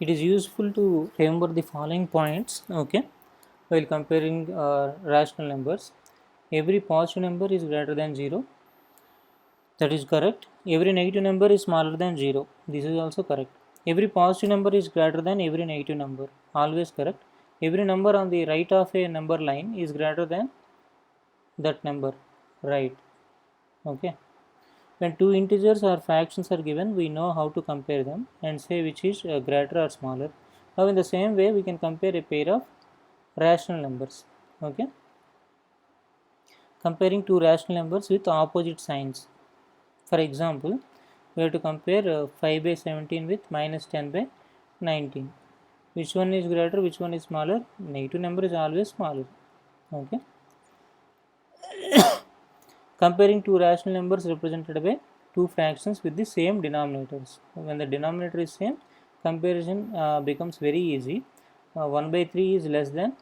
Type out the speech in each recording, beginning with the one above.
It is useful to remember the following points, okay, while comparing rational numbers. Every positive number is greater than 0, that is correct. Every negative number is smaller than 0, this is also correct. Every positive number is greater than every negative number, always correct. Every number on the right of a number line is greater than that number, right, okay. When two integers or fractions are given, we know how to compare them and say which is greater or smaller. Now in the same way we can compare a pair of rational numbers, okay. Comparing two rational numbers with opposite signs. For example, we have to compare 5 by 17 with minus 10 by 19. Which one is greater, which one is smaller? Negative number is always smaller, okay. Comparing two rational numbers represented by two fractions with the same denominators. When the denominator is same, comparison becomes very easy. 1 by 3 is less than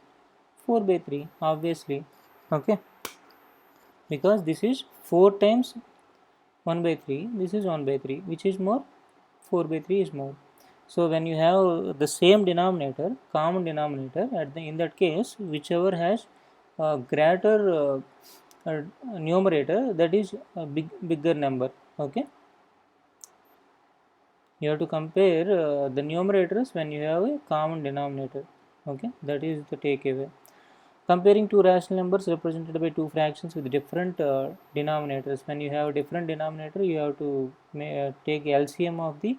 4 by 3, obviously, okay, because this is 4 times 1 by 3, this is 1 by 3, which is more? 4 by 3 is more. So when you have the same denominator, common denominator, in that case, whichever has greater numerator, that is a bigger number, okay. You have to compare the numerators when you have a common denominator, okay. That is the takeaway. Comparing two rational numbers represented by two fractions with different denominators. When you have different denominator, you have to take LCM of the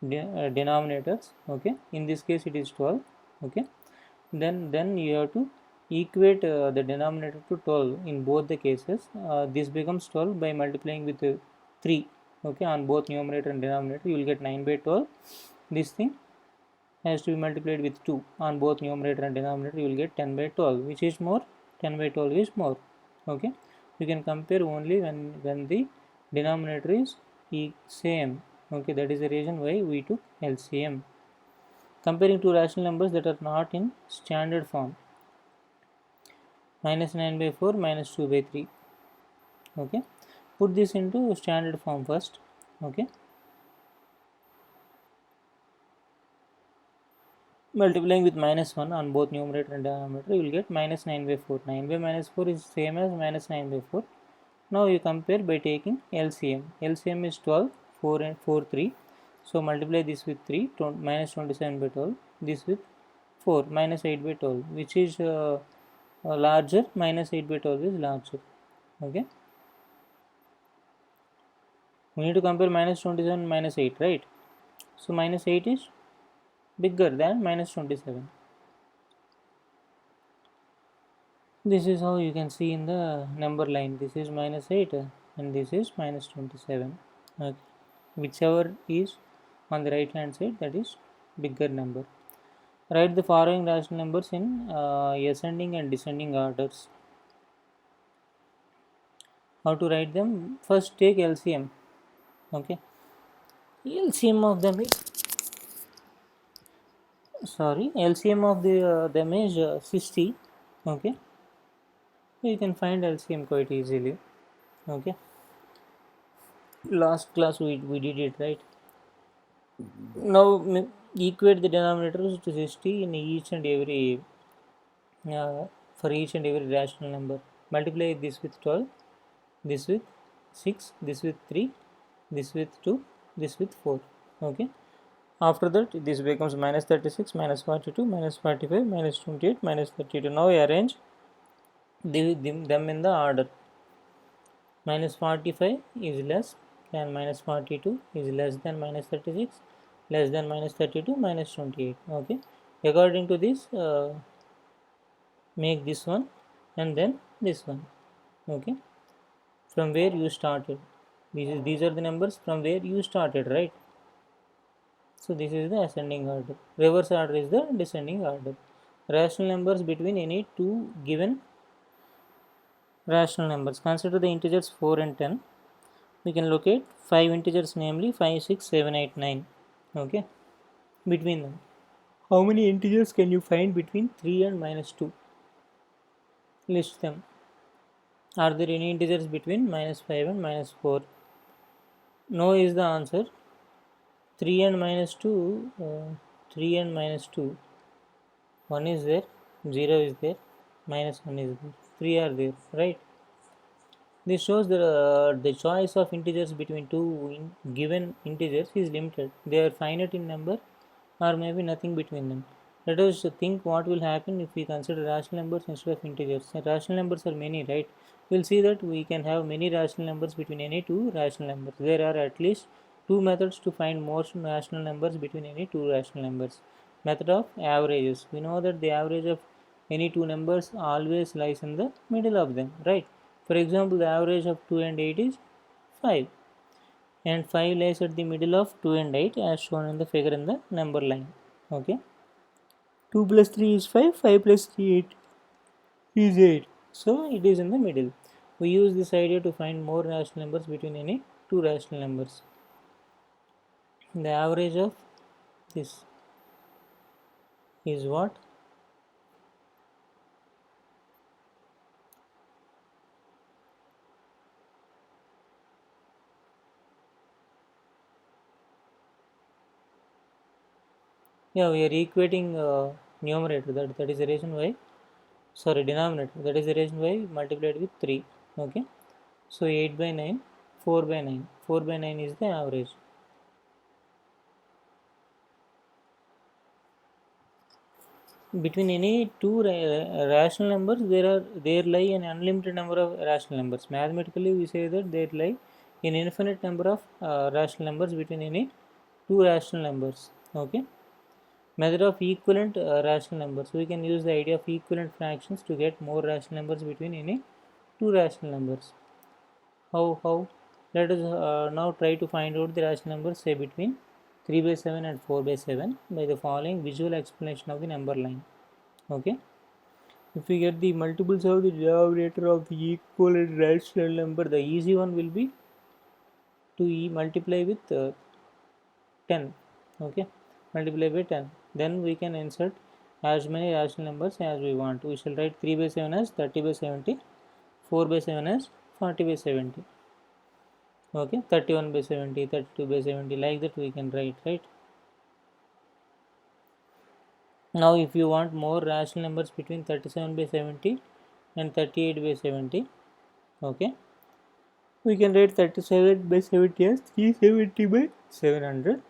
denominators, okay. In this case it is 12, okay. Then you have to equate the denominator to 12 in both the cases. This becomes 12 by multiplying with 3, okay. On both numerator and denominator you will get 9 by 12. This thing has to be multiplied with 2 on both numerator and denominator, you will get 10 by 12. Which is more? 10 by 12 is more, okay. You can compare only when the denominator is same, okay. That is the reason why we took LCM. Comparing two rational numbers that are not in standard form. Minus 9 by 4, minus 2 by 3, okay. Put this into standard form first, okay. Multiplying with minus 1 on both numerator and denominator, you will get minus 9 by 4. 9 by minus 4 is same as minus 9 by 4. Now you compare by taking LCM. LCM is 12, 4 and 4, 3. So multiply this with 3, minus 27 by 12. This with 4, minus 8 by 12. Which is larger? Minus 8 by 12 is larger, okay. We need to compare minus 27 and minus 8, right? So minus 8 is bigger than minus 27. This is how you can see in the number line. This is minus 8 and this is minus 27, okay. Whichever is on the right hand side, that is bigger number. Write the following rational numbers in ascending and descending orders. How to write them? First take LCM, okay. LCM of them is LCM of them is 60, okay. You can find LCM quite easily, okay. Last class we did it, right? Now equate the denominators to 60 in each and every for each and every rational number. Multiply this with 12, this with 6, this with 3, this with 2, this with 4, okay. After that this becomes minus 36, minus 42, minus 45, minus 28, minus 32. Now arrange them in the order. Minus 45 is less than minus 42, is less than minus 36, less than minus 32, minus 28, okay. According to this make this one and then this one, okay. From where you started, these are the numbers from where you started, right? So this is the ascending order. Reverse order is the descending order. Rational numbers between any two given rational numbers. Consider the integers 4 and 10. We can locate 5 integers, namely 5, 6, 7, 8, 9, okay. Between them, how many integers can you find between 3 and minus 2? List them. Are there any integers between minus 5 and minus 4? No is the answer. 3 and minus 2, 3 and minus 2. 1 is there, 0 is there, minus 1 is there, 3 are there, right? This shows that the choice of integers between two given integers is limited. They are finite in number or maybe nothing between them. Let us think what will happen if we consider rational numbers instead of integers. Rational numbers are many, right? We'll see that we can have many rational numbers between any two rational numbers. There are at least two methods to find most rational numbers between any two rational numbers. Method of averages. We know that the average of any two numbers always lies in the middle of them, right? For example, the average of 2 and 8 is 5, and 5 lies at the middle of 2 and 8 as shown in the figure in the number line. Okay, 2 plus 3 is 5, 5 plus 3 8 is 8. So it is in the middle. We use this idea to find more rational numbers between any two rational numbers. The average of this is what? Yeah, we are equating numerator, that is the reason why, sorry, denominator, that is the reason why we multiplied with 3. Okay, so 8 by 9, 4 by 9, 4 by 9 is the average. Between any two rational numbers, there lie an unlimited number of rational numbers. Mathematically, we say that there lie an infinite number of rational numbers between any two rational numbers. Okay, method of equivalent rational numbers. We can use the idea of equivalent fractions to get more rational numbers between any two rational numbers. How? Let us now try to find out the rational numbers, say between 3 by 7 and 4 by 7 by the following visual explanation of the number line. Okay, if we get the multiples of the denominator of the equal and rational number, the easy one will be to multiply with 10. Okay, multiply by 10, then we can insert as many rational numbers as we want. We shall write 3 by 7 as 30 by 70, 4 by 7 as 40 by 70. Okay, 31 by 70, 32 by 70, like that we can write, right? Now if you want more rational numbers between 37 by 70 and 38 by 70, okay, we can write 37 by 70 as 370 by 700,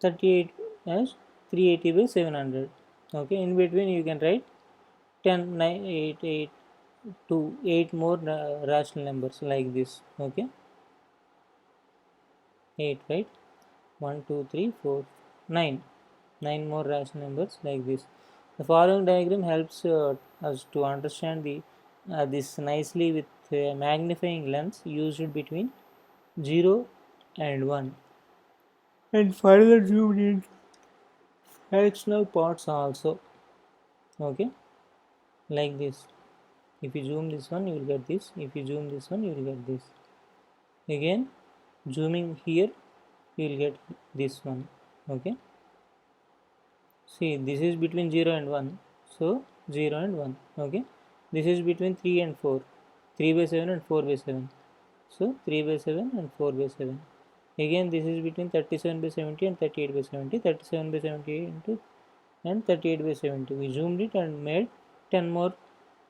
38 as 380 by 700. Okay, in between you can write 10, 9, 8, 8, 2, 8 more rational numbers like this. Okay, 8, right? 1, 2, 3, 4, 9. 9 more rational numbers like this. The following diagram helps us to understand this nicely with a magnifying lens used between 0 and 1 and further zoomed in fractional parts also. Okay, like this. If you zoom this one, you will get this. If you zoom this one, you will get this. Again, zooming here, you will get this one. Okay, see, this is between 0 and 1, so 0 and 1. Okay, this is between 3 and 4, 3 by 7 and 4 by 7, so 3 by 7 and 4 by 7. Again, this is between 37 by 70 and 38 by 70, 37 by 70 into and 38 by 70. We zoomed it and made 10 more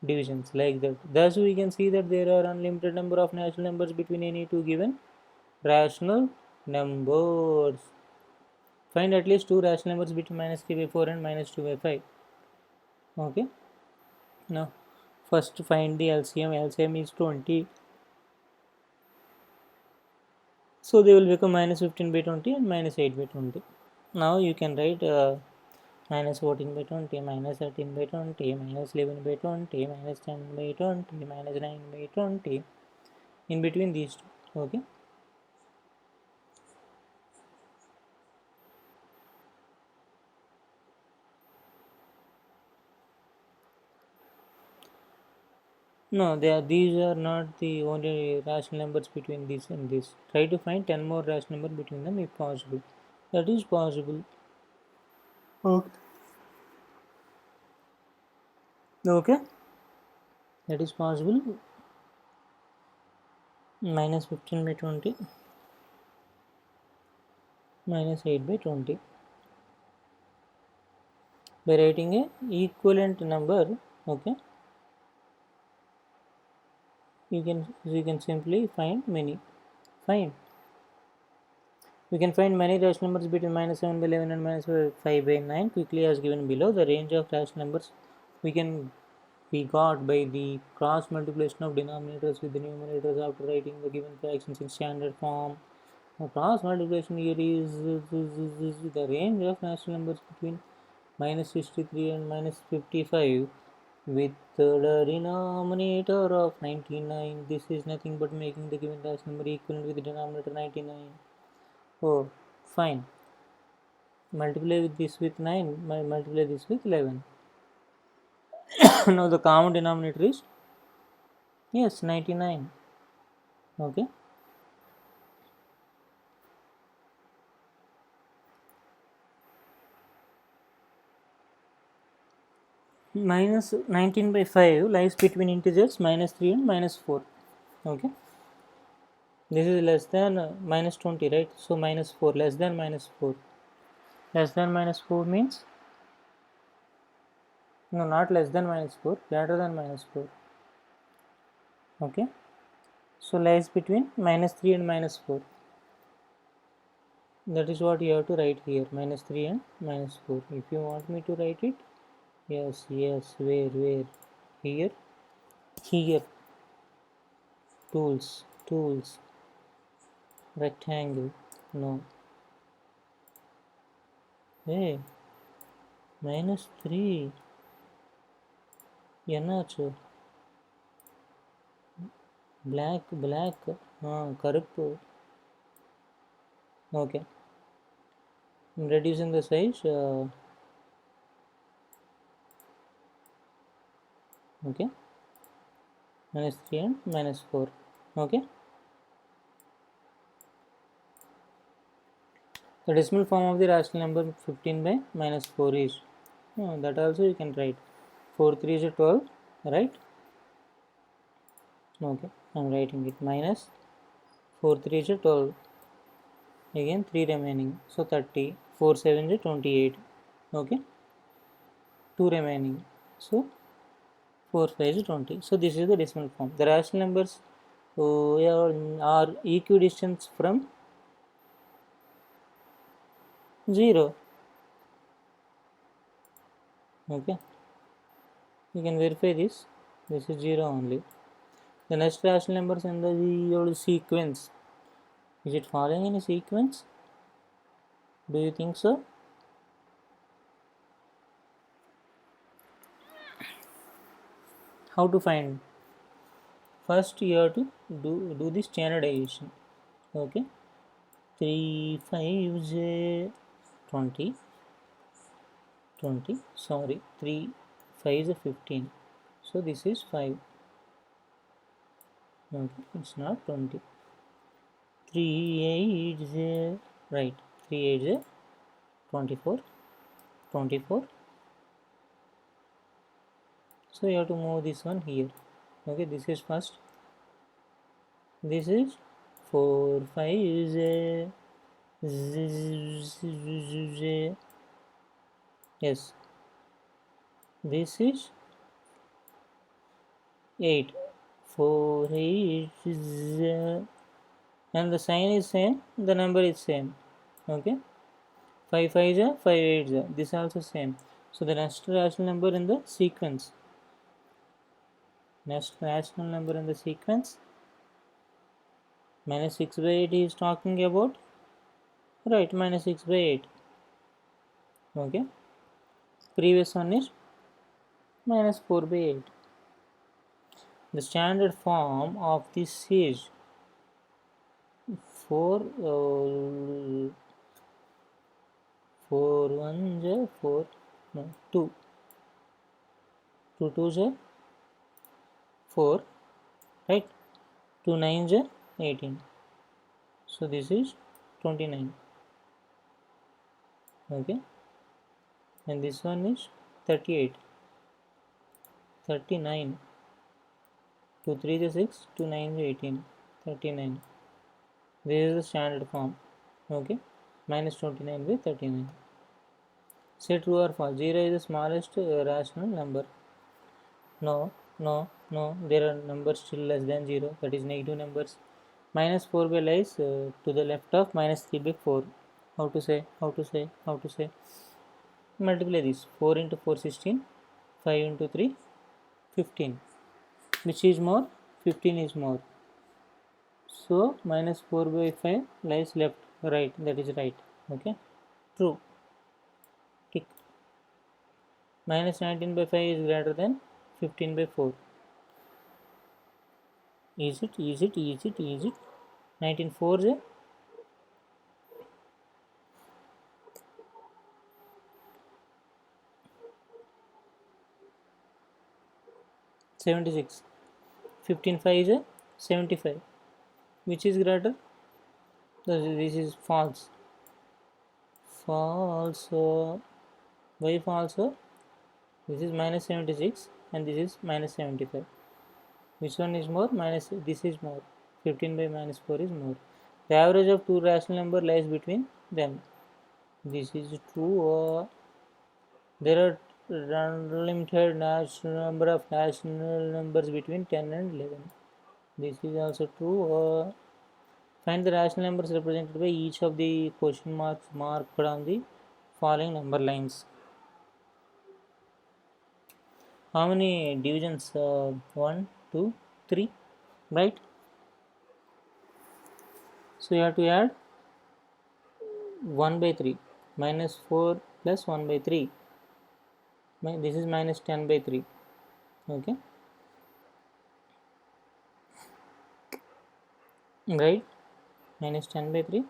divisions like that. Thus, we can see that there are unlimited number of natural numbers between any two given rational numbers. Find at least two rational numbers between minus 3 by 4 and minus 2 by 5. Okay, now first find the LCM. LCM is 20, so they will become minus 15 by 20 and minus 8 by 20. Now you can write minus 14 by 20, minus 13 by 20, minus 11 by 20, minus 10 by 20, minus 9 by 20, in between these two. Okay, no, these are not the only rational numbers between this and this. Try to find 10 more rational numbers between them if possible. That is possible. Okay, okay, that is possible. Minus 15 by 20, minus 8 by 20. by writing a equivalent number. Okay, you can simply find many. Fine. We can find many rational numbers between minus 7 by 11 and minus 5 by 9 quickly as given below. The range of rational numbers we can be got by the cross multiplication of denominators with the numerators after writing the given fractions in standard form. The cross multiplication here is the range of rational numbers between minus 63 and minus 55 with the denominator of 99. This is nothing but making the given rational number equivalent with the denominator 99. Oh, fine. Multiply with this with 9, multiply this with 11. Now the common denominator is, yes, 99. Okay. Minus 19 by 5 lies between integers minus 3 and minus 4. Okay. This is less than minus 20, right? So minus 4, less than minus 4. Less than minus 4 means, no, not less than minus 4, greater than minus 4. Okay. So lies between minus 3 and minus 4. That is what you have to write here, minus 3 and minus 4. If you want me to write it, yes, where, here, tools, rectangle, no, hey, minus 3, என்னாச்சு, black, கருப்பு, okay, I'm reducing the size, okay, minus 3 and minus 4, okay. The decimal form of the rational number 15 by minus 4 is, that also you can write, 4 3 is 12, right? Okay, I'm writing it, minus 4 3 is 12, again 3 remaining, so 30, 4 7 is 28, okay, 2 remaining, so 4 5 is 20. So this is the decimal form. The rational numbers are equidistant from 0. Okay, you can verify this. This is 0 only. The next rational numbers in the sequence, is it following in a sequence? Do you think so? How to find? First you have to do the standardization. Okay, 3 5 20, sorry, 3 5 is 15, so this is 5, okay, it's not 20. 3 8 is right, 3 8 is 24, so you have to move this one here. Okay, this is first, this is 4 5 is yes, this is 8 4 8 is and the sign is same, the number is same. Okay, 5 5 is 5 8 is this also same. So the next rational number in the sequence, minus 6 by 8 is talking about, right, minus 6 by 8. Okay, previous one is minus 4 by 8. The standard form of this is 4 4 1 is 4, no, 2 2 is 4, right, 2 9 is 18, so this is 29. Okay, and this one is 38, 39, 2 3 is 6, 2 9 is 18, 39. This is the standard form. Okay, minus 29 by 39. Say true or false. 0 is the smallest rational number. No, no, no. There are numbers still less than 0. That is negative numbers. Minus 4 by lies to the left of minus 3 by 4. How to say? How to say? How to say? Multiply this. 4 into 4 16. 5 into 3 15. Which is more? 15 is more. So minus 4 by 5 lies left. Right. That is right. Okay. True. Tick. Minus 19 by 5 is greater than 15 by 4. Is it? Is it? Is it? Is it? 19 4 is 76. 15 5 is 75. Which is greater? This is false. False. Why false? This is minus 76 and this is minus 75. Which one is more? Minus. This is more. 15 by minus 4 is more. The average of two rational number lies between them. This is true. There are unlimited number of rational numbers between 10 and 11. This is also true. Find the rational numbers represented by each of the question marks marked on the following number lines. How many divisions? 1, 2, 3, right? So you have to add 1 by 3. Minus 4 plus 1 by 3. This is minus 10 by 3. Okay. Right? Minus 10 by 3.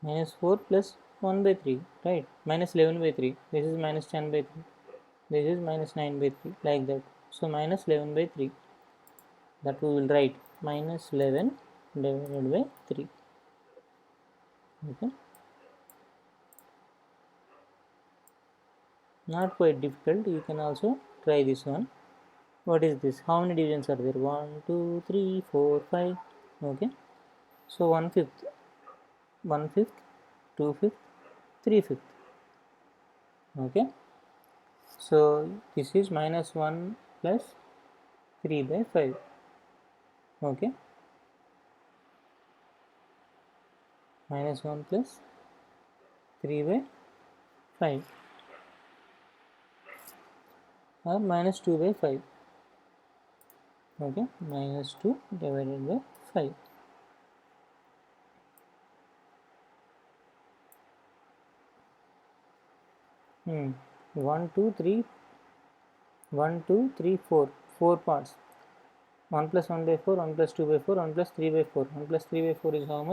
Minus 4 plus 1 by 3. Right? Minus 11 by 3. This is minus 10 by 3. This is minus 9 by 3. Like that. So minus 11 by 3. That we will write minus 11 divided by 3. Okay. Not quite difficult. You can also try this one. What is this? How many divisions are there? 1, 2, 3, 4, 5. Okay. So 1/5. 1/5, 2/5, 3/5. Okay. So this is minus 1 plus 3 by 5. Okay. Minus 1 plus 3 by 5. Or minus 2 by 5. Okay. Minus 2 divided by 5. 1, 2, 3, 1, 2, 3, 4. 4 parts. 1 plus 1 by 4, 1 plus 2 by 4, 1 plus 3 by 4. 1 plus 3 by 4 is how much?